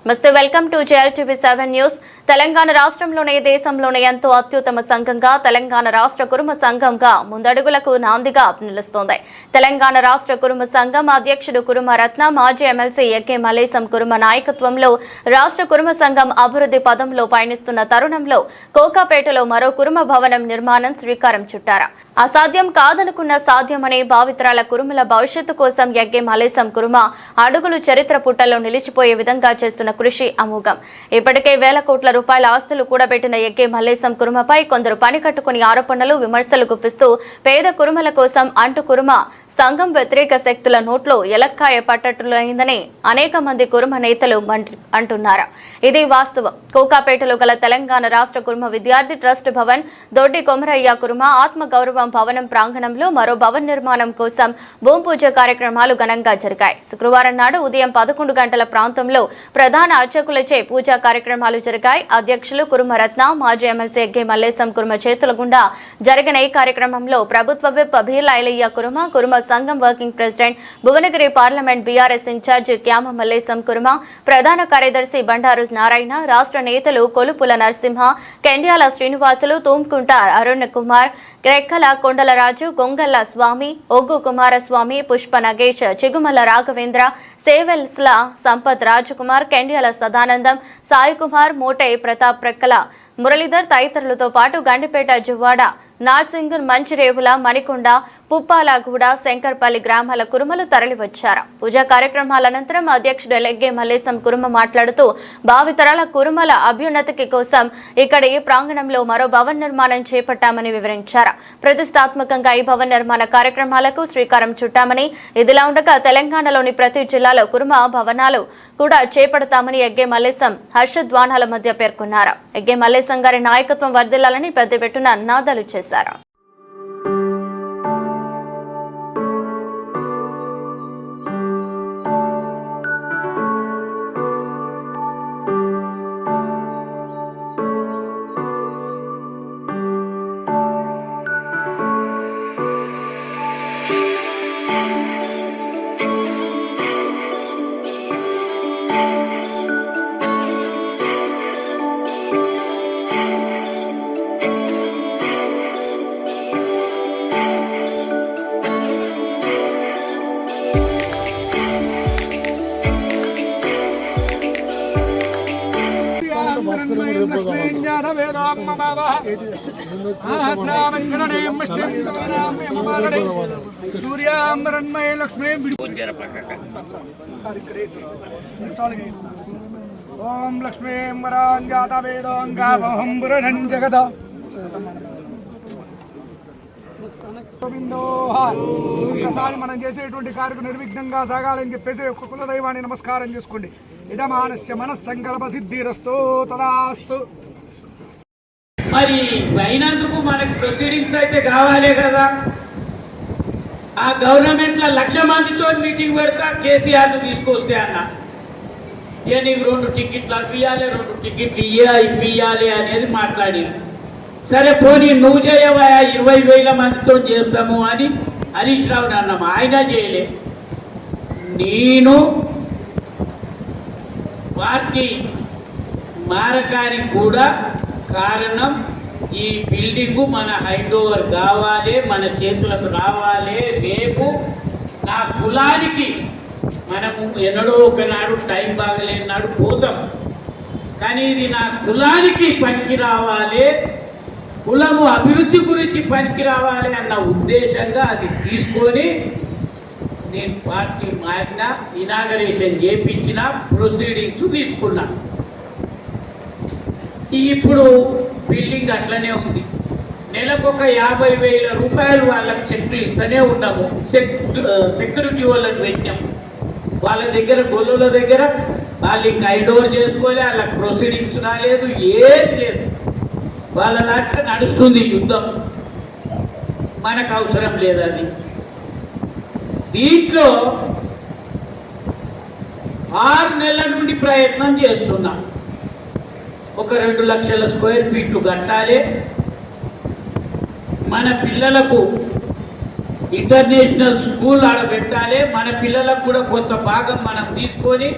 నమస్తే, welcome to JLTV7 news. Telangana రాష్ట్రంలోనే దేశంలోనే ఎంతో అత్యుత్తమ సంఘంగా తెలంగాణ రాష్ట్ర కురుమ సంఘంగా ముందడుగులకు నాందిగా నిలుస్తోంది. తెలంగాణ రాష్ట్ర కురుమ సంఘం అధ్యక్షుడు కురుమ రత్న, మాజీ ఎమ్మెల్సీ ఎకే మలేశం కురుమ నాయకత్వంలో రాష్ట్ర కురుమ సంఘం అభివృద్ధి పదంలో పయనిస్తున్న తరుణంలో కోకాపేటలో మరో కురుమ భవనం నిర్మాణం శ్రీకారం చుట్టారు. అసాధ్యం కాదనుకున్న సాధ్యమనే భావితరాల కురుమల భవిష్యత్తు కోసం ఎకే మలేశం కురుమ అడుగులు చరిత్ర పుటల్లో నిలిచిపోయే విధంగా చేస్తున్న కృషి అమోఘం. ఇప్పటికే వేల కోట్ల రూపాయల ఆస్తులు కూడబెట్టిన ఎకే మలేశం కురుమపై కొందరు పని కట్టుకుని ఆరోపణలు, విమర్శలు గుప్పిస్తూ పేద కురుమల కోసం అంటు కురుమ సంఘం వ్యతిరేక శక్తుల నోట్లో ఎలక్కాయ పట్టట్టులైందని అనేక మంది కురుమ నేతలు అంటున్నారు. ఇది వాస్తవం. కోకాపేటలో గల తెలంగాణ రాష్ట్ర కురుమ విద్యార్థి ట్రస్ట్ భవన్, దొడ్డి కొమరయ్య కురుమ ఆత్మ గౌరవం భవనం ప్రాంగణంలో మరో భవన్ నిర్మాణం కోసం భూమి పూజ కార్యక్రమాలు ఘనంగా జరిగాయి. శుక్రవారం నాడు ఉదయం 11 గంటల ప్రాంతంలో ప్రధాన అర్చకులచే పూజా కార్యక్రమాలు జరిగాయి. అధ్యక్షులు కురుమ రత్న, మాజీ ఎమ్మెల్సీ ఎగ్గే మల్లేశం కురుమ చేతుల గుండా జరిగిన ఈ కార్యక్రమంలో ప్రభుత్వ విప్ భీర్లైలయ్య కురుమ సంఘం working president, Bhuvanagiri parliament BRS incharge Kyama Mallesham Kuruma, ప్రధాన కార్యదర్శి బండారు నారాయణ, రాష్ట్ర నేతలు కొలుపుల నరసింహ, కెండ్యాల శ్రీనివాసులు, తూంకుంట అరుణ్ కుమార్, రెక్కల కొండలరాజు, గొంగల్ల స్వామి, ఒగ్గు కుమారస్వామి, పుష్ప నగేష్, చిగుమల రాఘవేంద్ర, సేవెల్స్ల సంపత్ రాజకుమార్, కెండ్యాల సదానందం, సాయి కుమార్, మోటై ప్రతాప్, రెక్కల మురళీధర్ తదితరులతో పాటు గండిపేట, జువ్వాడ, నార్సింగ్, మంచిరేవుల, మణికొండ, పుప్పాలగూడ, శంకర్పల్లి గ్రామాల కురుమలు తరలివచ్చారు. పూజా కార్యక్రమాల అనంతరం అధ్యక్షుడు ఎగ్గే మల్లేశం కురుమ మాట్లాడుతూ భావితరాల కురుమల అభ్యున్నతికి కోసం ఇక్కడ ఈ ప్రాంగణంలో మరో భవన్ నిర్మాణం చేపట్టామని వివరించారు. ప్రతిష్టాత్మకంగా ఈ భవన్ నిర్మాణ కార్యక్రమాలకు శ్రీకారం చుట్టామని, ఇదిలా ఉండగా తెలంగాణలోని ప్రతి జిల్లాలో కురుమ భవనాలు కూడా చేపడతామని ఎగ్గే మల్లేశం హర్షధ్వానాల మధ్య పేర్కొన్నారు. ఎగ్గే మల్లేశం గారి నాయకత్వం వర్ధిల్లాలని పెద్దపెట్టున నినాదాలు చేశారు. ఓం లక్ష్మీ వరాంజాత వేదోంగాహం జగద ఒకసారి మనం చేసేటువంటి కార్యక్రమం నిర్విఘ్నంగా సాగాలని చెప్పేసి ఒక్క కులదైవాన్ని నమస్కారం చేసుకోండి. ఇదమానస్య మనస్సంకల్ప సిద్ధిరస్తు తదాస్తు. మరి అయినందుకు మనకు ప్రొసీడింగ్స్ అయితే కావాలే కదా. ఆ గవర్నమెంట్ లో 1,00,000 మందితో మీటింగ్ పెడతా, కేసీఆర్ తీసుకొస్తే అన్న నీకు 2 టికెట్లు అప్పియాలి, 2 టికెట్లు ఇప్పియాలి అనేది మాట్లాడి, సరే పోనీ నువ్వు చేయవా 20,000 మందితో చేస్తాము అని హరీష్ రావుని అన్నాము. ఆయన చేయలే. నేను పార్టీ మారకానికి కూడా కారణం ఈ బిల్డింగు మన హ్యాండ్ ఓవర్ కావాలి, మన చేతులకు రావాలి. రేపు నా కులానికి మనము ఎన్నడో ఒకనాడు టైం బాగలేని నాడు పోతాం, కానీ ఇది నా కులానికి పనికి రావాలి, కులము అభివృద్ధి గురించి పనికి రావాలి అన్న ఉద్దేశంగా అది తీసుకొని నేను పార్టీ మారిన, ఇనాగరేషన్ చేయించిన, ప్రొసీడింగ్స్ తీసుకున్నా. ఇప్పుడు బిల్డింగ్ అట్లనే ఉంది. నెలకొక 50,000 రూపాయలు వాళ్ళకి చెట్లు ఇస్తూనే ఉన్నాము. సెక్యూరిటీ వాళ్ళకి పెట్టాము. వాళ్ళ దగ్గర గొల్లుల దగ్గర వాళ్ళు ఇంకా ఐడోర్ చేసుకోలే, వాళ్ళకి ప్రొసీడింగ్స్ రాలేదు, ఏం లేదు. వాళ్ళ దాంట్లో నడుస్తుంది యుద్ధం. మనకు అవసరం లేదు అది. దీంట్లో 6 నెలల నుండి ప్రయత్నం చేస్తున్నాం. ఒక 2 లక్షల స్క్వేర్ ఫీట్లు కట్టాలి. మన పిల్లలకు ఇంటర్నేషనల్ స్కూల్ ఆడ పెట్టాలి. మన పిల్లలకు కూడా కొంత భాగం మనం తీసుకొని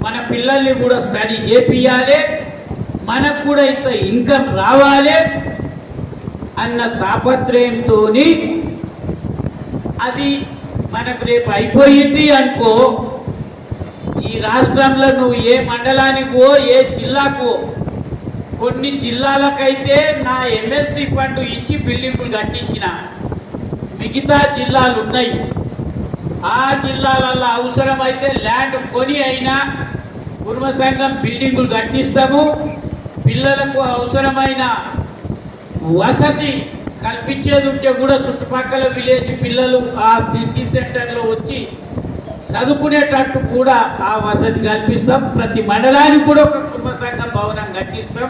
మన పిల్లల్ని కూడా స్టడీ చేపియాలి, మనకు కూడా ఇంత ఇన్కమ్ రావాలి అన్న తాపత్రయంతో అది మనకు రేపు అయిపోయింది అనుకో, ఈ రాష్ట్రంలో నువ్వు ఏ మండలానికి పో, ఏ జిల్లాకు, కొన్ని జిల్లాలకైతే నా ఎమ్మెల్సీ ఫండ్ ఇచ్చి బిల్డింగులు కట్టించిన, మిగతా జిల్లాలు ఉన్నాయి. ఆ జిల్లాలలో అవసరమైతే ల్యాండ్ కొని అయినా కుర్మ సంఘం బిల్డింగులు కట్టిస్తాము. పిల్లలకు అవసరమైన వసతి కల్పించేది ఉంటే కూడా చుట్టుపక్కల విలేజ్ పిల్లలు ఆ సిటీ సెంటర్లో వచ్చి చదువుకునేటట్టు కూడా ఆ వసతి కల్పిస్తాం. ప్రతి మండలానికి కూడా ఒక కుటుంబ సంఘం భవనం కట్టిస్తాం.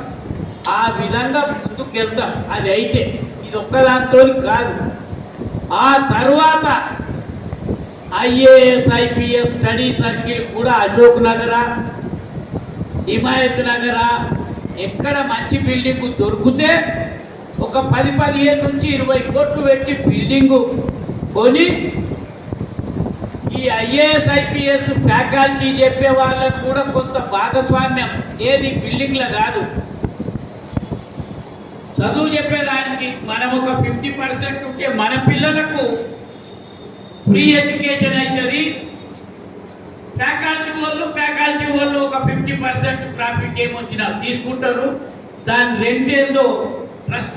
ఆ విధంగా ముందుకు వెళ్తాం. అది అయితే ఇది ఒక్కదాంతో కాదు. ఆ తర్వాత ఐఏఎస్ ఐపీఎస్ స్టడీ సర్కిల్ కూడా అశోక్ నగర, హిమాయత్ నగర ఎక్కడ మంచి బిల్డింగ్ దొరికితే ఒక 10-15 నుంచి 20 కోట్లు పెట్టి బిల్డింగు కొని ఈ ఐఏఎస్ ఐపీఎస్ ఫ్యాకల్టీ చెప్పే వాళ్ళకు కూడా కొంత భాగస్వామ్యం, ఏది బిల్డింగ్లో కాదు, చదువు చెప్పేదానికి మనం ఒక 50% ఉంటే మన పిల్లలకు ఫ్రీ ఎడ్యుకేషన్ అవుతుంది. ఫ్యాకల్టీ వాళ్ళు ఒక 50% ప్రాఫిట్ ఏమొచ్చినా తీసుకుంటారు. దాని రెండేందో ట్రస్ట్